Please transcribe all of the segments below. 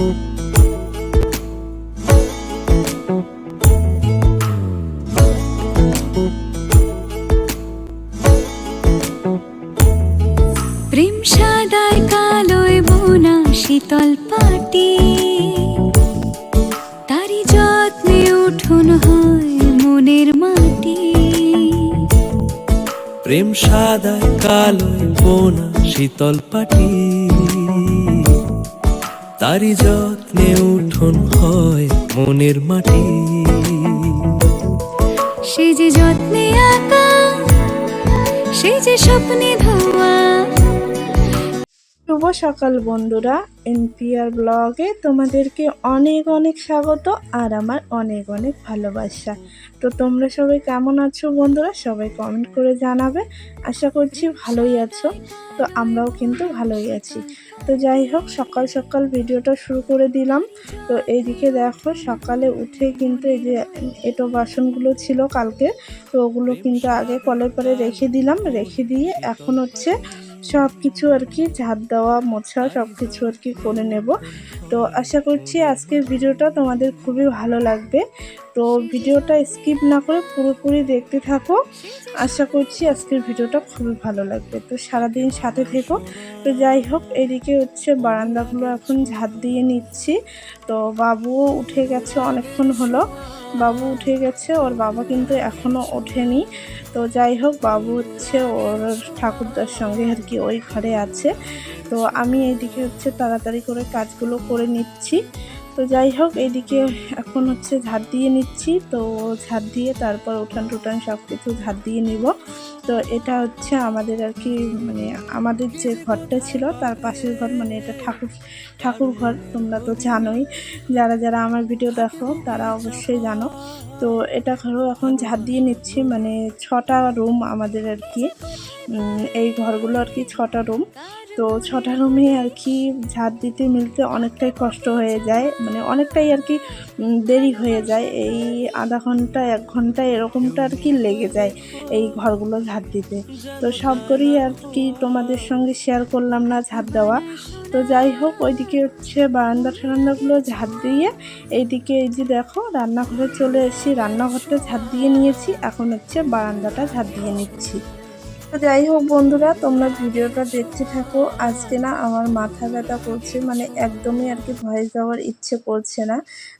প্রেম সাদার কালোয় বোনা শীতল পাটি, তারি যত্নে উঠোন হয় মনের মাটি। প্রেম সাদায় কালোয় বোনা শীতল পাটি, তারি যত্নে উঠোন হয় মনের মাটি। সে যে যত্নে আঁকা, সে যে স্বপ্নে ধোয়া। শুভ সকাল বন্ধুরা, এনপিআর ব্লগে তোমাদেরকে অনেক অনেক স্বাগত আর আমার অনেক অনেক ভালোবাসা। তো তোমরা সবাই কেমন আছো বন্ধুরা? সবাই কমেন্ট করে জানাবে। আশা করছি ভালোই আছো। তো আমরাও কিন্তু ভালোই আছি। তো যাই হোক, সকাল সকাল ভিডিওটা শুরু করে দিলাম। তো এইদিকে দেখো, সকালে উঠে কিন্তু এই যে এঁটো বাসনগুলো ছিল কালকে, তো ওগুলো কিন্তু আগে কলের পরে রেখে দিলাম। রেখে দিয়ে এখন হচ্ছে সব কিছু আর কি ঝাড় দেওয়া মোছা সব কিছু আর কি করে নেব। তো আশা করছি আজকের ভিডিওটা তোমাদের খুবই ভালো লাগবে। তো ভিডিওটা স্কিপ না করে পুরোপুরি দেখতে থাকো। আশা করছি আজকের ভিডিওটা খুবই ভালো লাগবে। তো সারাদিন সাথে থেকো। তো যাই হোক, এদিকে হচ্ছে বারান্দাগুলো এখন ঝাড় দিয়ে নিচ্ছি। তো বাবুও উঠে গেছে, অনেকক্ষণ হলো বাবু উঠে গেছে, ওর বাবা কিন্তু এখনও ওঠেনি। তো যাই হোক, বাবু হচ্ছে ওর ঠাকুরদার সঙ্গে আর কি ওই ঘরে আছে। তো আমি এইদিকে হচ্ছে তাড়াতাড়ি করে কাজগুলো করে নিচ্ছি। তো যাই হোক, এইদিকে এখন হচ্ছে ঝাড় দিয়ে নিচ্ছি। তো ঝাড় দিয়ে তারপর উঠান টুটান সব কিছু ঝাড় দিয়ে নিব। তো এটা হচ্ছে আমাদের আর কি মানে আমাদের যে ঘরটা ছিল তার পাশের ঘর, মানে এটা ঠাকুর ঘর। তোমরা তো জানোই, যারা যারা আমার ভিডিও দেখো তারা অবশ্যই জানো। তো এটা ঘরও এখন ঝাড় দিয়ে নিচ্ছি, মানে 6টা রুম আমাদের আর কি। এই ঘরগুলো আর কি 6টা রুম। তো 6টা রুমে আর কি ঝাড় দিতে মিলতে অনেকটাই কষ্ট হয়ে যায়, মানে অনেকটাই আর কি দেরি হয়ে যায়। এই আধা ঘন্টা 1 ঘন্টা এরকমটা আর কি লেগে যায় এই ঘরগুলো ঝাড় দিতে। তো সব করেই আর কি তোমাদের সঙ্গে শেয়ার করলাম না ঝাড় দেওয়া। তো যাই হোক, ওইদিকে হচ্ছে বারান্দাগুলো ঝাড় দিয়ে এইদিকে এই যে দেখো রান্নাঘরে চলে এসেছি। রান্নাঘরটা ঝাড় দিয়ে নিয়েছি, এখন হচ্ছে বারান্দাটা ঝাড় দিয়ে নিচ্ছি। তো যাই হোক বন্ধুরা, তোমরা ভিডিওটা দেখতে থাকো। আজকে না আমার মাথা ব্যথা করছে, মানে একদমই আর কি ভয়েস দেওয়ার ইচ্ছে করছে না।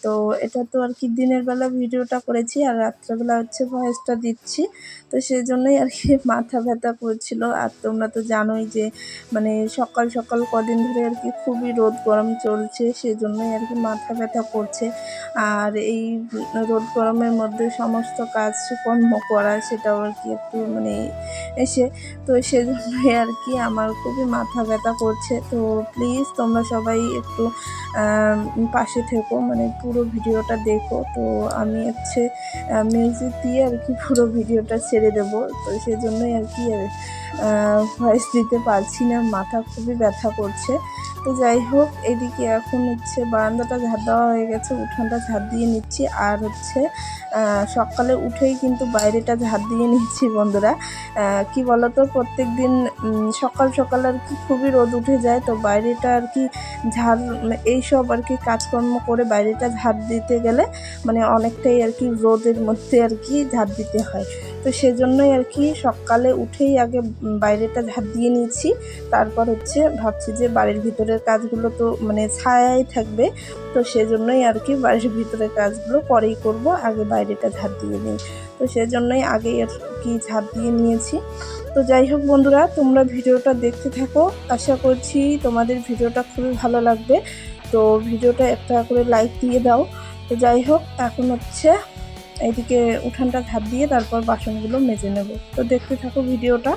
তো এটা তো আর কি দিনের বেলা ভিডিওটা করেছি আর রাত্রেবেলা হচ্ছে ভয়েসটা দিচ্ছি। তো সেই জন্যই আর কি মাথা ব্যথা করছিল। আর তোমরা তো জানোই যে মানে সকাল সকাল কদিন ধরে আর কি খুবই রোদ গরম চলছে, সেই জন্যই আর কি মাথা ব্যথা করছে। আর এই রোদ গরমের মধ্যে সমস্ত কাজকর্ম করা, সেটাও আর কি একটু মানে তো সেজন্যই আর কি আমার খুবই মাথা ব্যথা করছে। তো প্লিজ তোমরা সবাই একটু পাশে থেকো, মানে পুরো ভিডিওটা দেখো। তো আমি হচ্ছে মিউজিক দিয়ে আর কি পুরো ভিডিওটা ছেড়ে দেবো। তো সেজন্যই আর কি ভয়েস দিতে পারছি না, মাথা খুবই ব্যথা করছে। তো যাই হোক, এদিকে এখন হচ্ছে বারান্দাটা ঝাড় দেওয়া হয়ে গেছে, উঠানটা ঝাড় দিয়ে নিচ্ছি। আর হচ্ছে সকালে উঠেই কিন্তু বাইরেটা ঝাড় দিয়ে নিচ্ছি বন্ধুরা। কি বলতো, প্রত্যেক দিন সকাল সকাল আর কি খুবই রোদ উঠে যায়। তো বাইরেটা আর কি ঝাড় এইসব আর কি কাজকর্ম করে বাইরেটা ঝাড় দিতে গেলে মানে অনেকটাই আর কি রোদের মধ্যে আর কি ঝাড় দিতে হয়। তো সেজন্যই আর কি সকালে উঠেই আগে বাইরেটা ঝাড় দিয়ে নিয়েছি। তারপর হচ্ছে ভাবছি যে বাড়ির ভিতরের কাজগুলো তো মানে ছায়াই থাকবে। তো সেজন্যই আর কি বাড়ির ভিতরের কাজগুলো পরেই করব, আগে বাইরেটা ঝাড় দিয়ে নিই। তো সেজন্যই আগে আর কি ঝাড় দিয়ে নিয়েছি। তো যাই হোক বন্ধুরা, তোমরা ভিডিওটা দেখতে থাকো। আশা করছি তোমাদের ভিডিওটা খুবই ভালো লাগবে। তো ভিডিওটা একটা করে লাইক দিয়ে দাও। তো যাই হোক, এখন হচ্ছে এইদিকে উঠানটা ঝাড় দিয়ে তারপর বাসনগুলো মেজে নেব। তো দেখতে থাকো ভিডিওটা।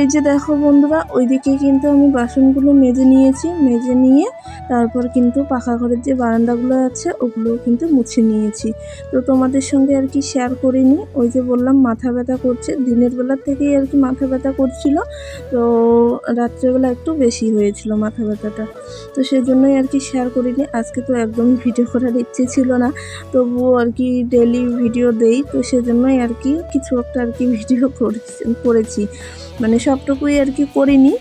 এই যে দেখো বন্ধুরা, ওইদিকে কিন্তু আমি বাসনগুলো মেজে নিয়েছি, মেজে নিয়ে তারপর কিন্তু পাখা ঘরের যে বারান্দাগুলো আছে ওগুলোও কিন্তু মুছে নিয়েছি। তো তোমাদের সঙ্গে আর কি শেয়ার করিনি, ওই যে বললাম মাথা ব্যথা করছে, দিনের বেলার থেকেই আর কি মাথা ব্যথা করছিল, তো রাত্রেবেলা একটু বেশি হয়েছিল মাথা ব্যথাটা, তো সেই জন্যই আর কি শেয়ার করিনি। আজকে তো একদম ভিডিও করার ইচ্ছে ছিল না, তবুও আর কি ডেলি ভিডিও দেই, তো সেজন্যই আর কি কিছু একটা আর কি ভিডিও করেছি, মানে সবটুকুই আর কি করিনি,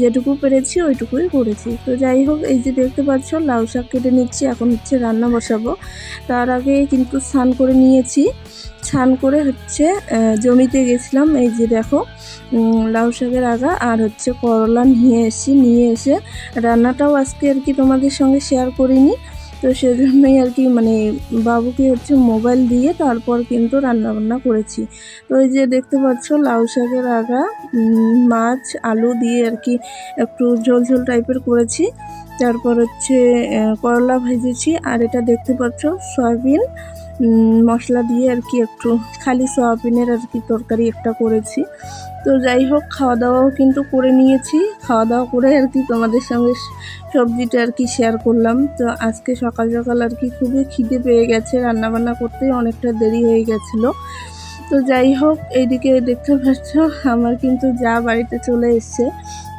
যেটুকু পেরেছি ওইটুকুই করেছি। তো যাই হোক, এই যে দেখতে পাচ্ছ লাউ শাক কেটে নিচ্ছি, এখন হচ্ছে রান্না বসাবো। তার আগে কিন্তু স্নান করে নিয়েছি, স্নান করে হচ্ছে জমিতে গেছিলাম। এই যে দেখো লাউ শাকের আগা আর হচ্ছে করলা নিয়ে এসে রান্নাটাও আজকে আর কি তোমাদের সঙ্গে শেয়ার করিনি, তো সেজন্যই আর কি মানে বাবুকে হচ্ছে মোবাইল দিয়ে তারপর কিন্তু রান্নাবান্না করেছি। তো এই যে দেখতে পাচ্ছ লাউ শাকের আগা মাছ আলু দিয়ে আর কি একটু ঝোল ঝোল টাইপের করেছি, তারপর হচ্ছে করলা ভেজেছি, আর এটা দেখতে পাচ্ছ সয়াবিন মশলা দিয়ে আর কি একটু খালি সয়াবিনের আর কি তরকারি একটা করেছি। তো যাই হোক, খাওয়া দাওয়াও কিন্তু করে নিয়েছি, খাওয়া দাওয়া করে আর কি তোমাদের সঙ্গে সবজিটা আর কি শেয়ার করলাম। তো আজকে সকাল সকাল আর কি খুবই খিদে পেয়ে গেছে, রান্নাবান্না করতেই অনেকটা দেরি হয়ে গেছিলো। তো যাই হোক, এইদিকে দেখতে পাচ্ছ আমার কিন্তু যা বাড়িতে চলে এসছে,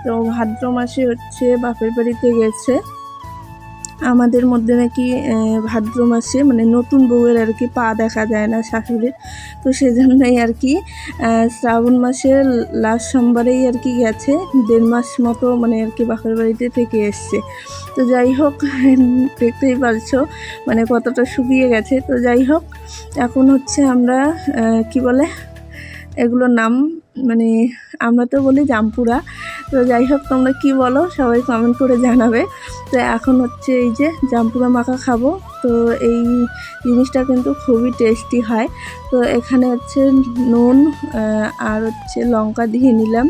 তো ভাদ্র মাসে হচ্ছে বাপের বাড়িতে গেছে। আমাদের মধ্যে নাকি ভাদ্র মাসে মানে নতুন বউয়ের আর কি পা দেখা যায় না শাশুড়ির, তো সেজন্যই আর কি শ্রাবণ মাসের লাস্ট সোমবারেই আর কি গেছে, 1.5 মাস মতো মানে আর কি বাপের বাড়িতে থেকে এসছে। তো যাই হোক, দেখতেই পারছো মানে কতটা শুকিয়ে গেছে। তো যাই হোক, এখন হচ্ছে আমরা কি বলে এগুলোর নাম, মানে আমরা তো বলি জামপুরা, তো যাই হোক তোমরা কি বলো সবাই কমেন্ট করে জানাবে। তো এখন হচ্ছে এই যে জামপুরা মাখা খাবো, তো এই জিনিসটা কিন্তু খুবই টেস্টি হয়। তো এখানে হচ্ছে নুন আর হচ্ছে লঙ্কা দিয়ে নিলাম,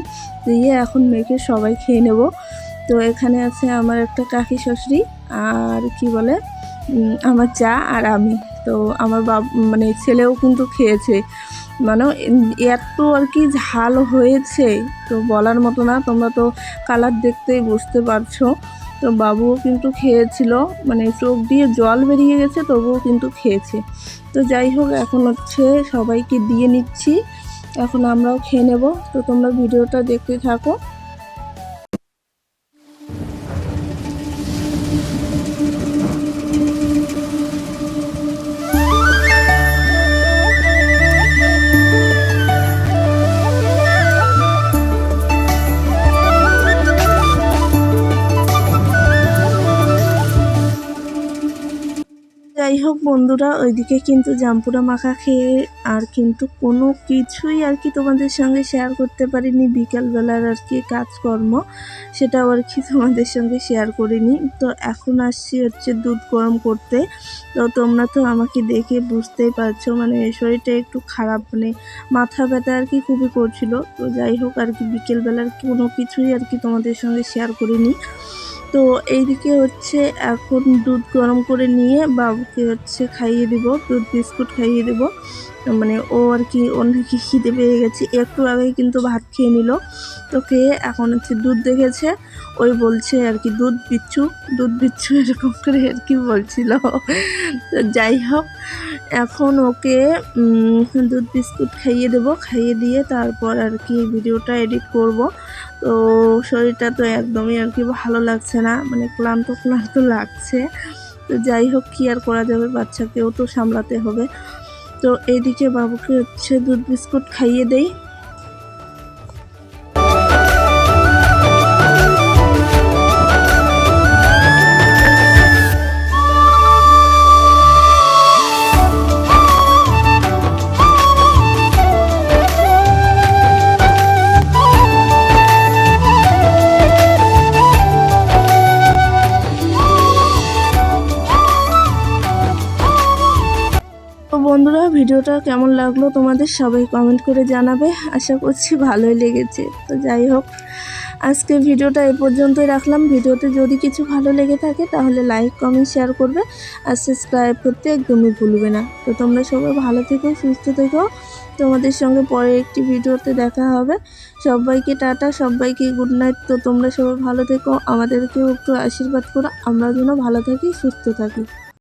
দিয়ে এখন মেখে সবাই খেয়ে নেব। তো এখানে আছে আমার একটা কাকি শাশুড়ি আর কি বলে আমার চা আর আমি, তো আমার মানে ছেলেও কিন্তু খেয়েছে, মানে এত আর কি ঝাল হয়েছে তো বলার মতো না, তোমরা তো কালার দেখতেই বুঝতে পারছো। তো বাবুও কিন্তু খেয়েছিল, মানে চোখ দিয়ে জল বেরিয়ে গেছে তবুও কিন্তু খেয়েছে। তো যাই হোক, এখন হচ্ছে সবাইকে দিয়ে নিচ্ছি, এখন আমরাও খেয়ে নেব। তো তোমরা ভিডিওটা দেখতে থাকো। যাই হোক বন্ধুরা, ওইদিকে কিন্তু জামপুরা মাখা খেয়ে আর কিন্তু কোনো কিছুই আর কি তোমাদের সঙ্গে শেয়ার করতে পারিনি, বিকালবেলার আর কি কাজকর্ম সেটাও আর কি তোমাদের সঙ্গে শেয়ার করিনি। তো এখন আসছি হচ্ছে দুধ গরম করতে। তো তোমরা তো আমাকে দেখে বুঝতেই পারছো মানে শরীরটা একটু খারাপ, মানে মাথা ব্যথা আর কি খুবই করছিল। তো যাই হোক আর কি বিকেলবেলার কোনো কিছুই আর কি তোমাদের সঙ্গে শেয়ার করিনি। তো এইদিকে হচ্ছে এখন দুধ গরম করে নিয়ে বাবুকে হচ্ছে খাইয়ে দিব, দুধ বিস্কুট খাইয়ে দেব, মানে ও আর কি ওর নাকি খিদে পেয়ে গেছে, একটু আগে কিন্তু ভাত খেয়ে নিল। তো খেয়ে এখন হচ্ছে দুধ দেখেছে, ওই বলছে আর কি দুধ বিচ্ছু এরকম করে আর কি বলছিল। তো যাই হোক, এখন ওকে দুধ বিস্কুট খাইয়ে দেব, খাইয়ে দিয়ে তারপর আর কি ভিডিওটা এডিট করব। তো শরীরটা তো একদমই আর কি ভালো লাগছে না, মানে ক্লান্ত লাগছে। তো যাই হোক, কি আর করা যাবে, বাচ্চাকেও তো সামলাতে হবে। তো এইদিকে বাবুকে হচ্ছে দুধ বিস্কুট খাইয়ে দেই। বন্ধুরা, ভিডিওটা কেমন লাগলো তোমাদের সবাই কমেন্ট করে জানাবে, আশা করছি ভালোই লেগেছে। তো যাই হোক, আজকে ভিডিওটা এ পর্যন্তই রাখলাম। ভিডিওতে যদি কিছু ভালো লেগে থাকে তাহলে লাইক কমেন্ট শেয়ার করবে আর সাবস্ক্রাইব করতে একদমই ভুলবে না। তো তোমরা সবাই ভালো থেকো, সুস্থ থেকো। তোমাদের সঙ্গে পরে একটি ভিডিওতে দেখা হবে। সবাইকে টাটা, সবাইকে গুড নাইট। তো তোমরা সবাই ভালো থেকো, আমাদেরকেও একটু আশীর্বাদ করো, আমরা যেন ভালো থাকি, সুস্থ থাকি।